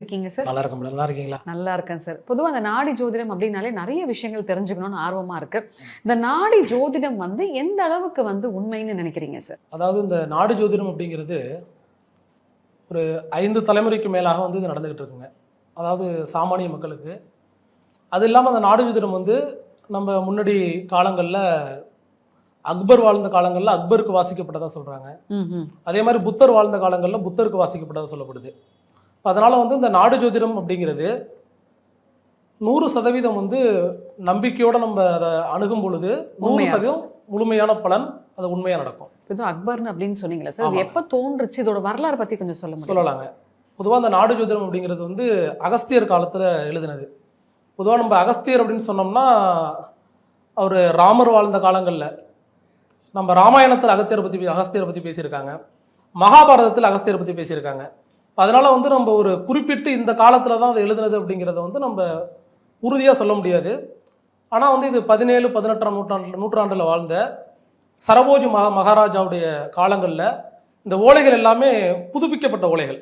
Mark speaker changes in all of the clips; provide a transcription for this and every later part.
Speaker 1: இருக்கீங்க சார்?
Speaker 2: நல்லா இருக்கேன் மேடம். நல்லா இருக்கீங்களா?
Speaker 1: நல்லா இருக்கேன் சார். பொதுவா அந்த நாடி ஜோதிடம் அப்படின்னாலே நெறைய விஷயங்கள் தெரிஞ்சுக்கணும்னு ஆர்வமா இருக்கு. இந்த நாடி ஜோதிடம் எந்த அளவுக்கு உண்மைன்னு நினைக்கிறீங்க சார்?
Speaker 2: அதாவது இந்த நாடு ஜோதிடம் அப்படிங்கிறது ஒரு 5 தலைமுறைக்கு மேலாக இது நடந்துகிட்டு இருக்குங்க. அதாவது சாமானிய மக்களுக்கு. அது இல்லாமல் அந்த நாடு ஜோதிடம் நம்ம முன்னாடி காலங்களில் அக்பர் வாழ்ந்த காலங்களில் அக்பருக்கு வாசிக்கப்பட்டதா சொல்றாங்க. அதே மாதிரி புத்தர் வாழ்ந்த காலங்களில் புத்தருக்கு வாசிக்கப்பட்டதா சொல்லப்படுது. அதனால இந்த நாடு ஜோதிடம் அப்படிங்கிறது 100% நம்பிக்கையோட நம்ம அதை அணுகும் பொழுது 100% முழுமையான பலன் அது உண்மையா நடக்கும்.
Speaker 1: அக்பர்னு அப்படின்னு சொன்னீங்களா சார்? அது எப்ப தோன்றுச்சு? இதோட வரலாறு பத்தி கொஞ்சம்
Speaker 2: சொல்லலாங்க. பொதுவாக அந்த நாடு ஜோதிடம் அப்படிங்கிறது அகஸ்தியர் காலத்துல எழுதினது. பொதுவாக நம்ம அகஸ்தியர் அப்படின்னு சொன்னோம்னா அவர் ராமர் வாழ்ந்த காலங்களில் நம்ம ராமாயணத்தில் அகஸ்தியரை பற்றி பேசியிருக்காங்க, மகாபாரதத்தில் அகஸ்தியரை பற்றி பேசியிருக்காங்க. அதனால நம்ம ஒரு குறிப்பிட்டு இந்த காலத்தில் தான் அதை எழுதுனது அப்படிங்கிறத நம்ம உறுதியாக சொல்ல முடியாது. ஆனால் இது 17, 18ஆம் நூற்றாண்டில் வாழ்ந்த சரபோஜி மகாராஜாவுடைய காலங்களில் இந்த ஓலைகள் எல்லாமே புதுப்பிக்கப்பட்ட ஓலைகள்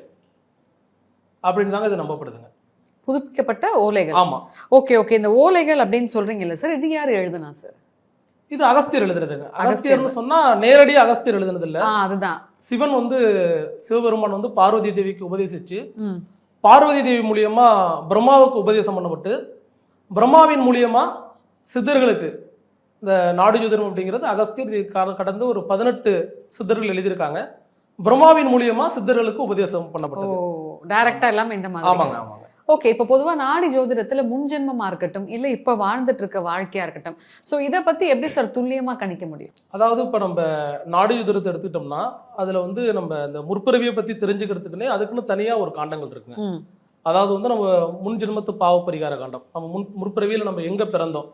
Speaker 2: அப்படின்னு தாங்க இது நம்பப்படுதுங்க.
Speaker 1: புதுப்பிக்கப்பட்ட ஓலைகள்.
Speaker 2: ஆமா.
Speaker 1: Okay okay. இந்த ஓலைகள் அப்படின்னு சொல்றீங்கல்ல சார், இது யாரு எழுதுனா சார்?
Speaker 2: இது அகஸ்தியர் எழுதுறதுங்க. அகஸ்தியர்னு சொன்னா நேரடியா அகஸ்தியர் எழுதுனது இல்ல.
Speaker 1: அதுதான்.
Speaker 2: சிவன் சிவபெருமான் பார்வதி தேவிக்கு உபதேசிச்சு, பார்வதி தேவி மூலியமா பிரம்மாவுக்கு உபதேசம் பண்ணப்பட்டு, பிரம்மாவின் மூலியமா சித்தர்களுக்கு இந்த நாடு ஜோதிடம் அப்படிங்கிறது அகஸ்தியர் கடந்து ஒரு 18 சித்தர்கள் எழுதியிருக்காங்க. பிரம்மாவின் மூலியமா சித்தர்களுக்கு உபதேசம் பண்ணப்பட்டது.
Speaker 1: டைரக்டா இல்லாம இந்த மாதிரி.
Speaker 2: ஆமாங்க ஆமாங்க.
Speaker 1: ஓகே. இப்ப பொதுவா நாடி ஜோதிடத்துல முன்ஜென்மமா இருக்கட்டும், இல்ல இப்ப வாழ்ந்துட்டு இருக்க வாழ்க்கையா இருக்கட்டும், சோ இத பத்தி எப்படி சார் துல்லியமா கணிக்க முடியும்?
Speaker 2: அதாவது இப்ப நம்ம நாடி ஜோதிடத்தை எடுத்துக்கிட்டோம்னா அதுல நம்ம இந்த முற்பிறவியை பத்தி தெரிஞ்சுக்கிறதுக்குன்னே அதுக்குன்னு தனியா ஒரு காண்டங்கள் இருக்குங்க. அதாவது நம்ம முன் ஜென்மத்து பாவ பரிகார காண்டம். நம்ம முற்பிறவியில நம்ம எங்க பிறந்தோம்,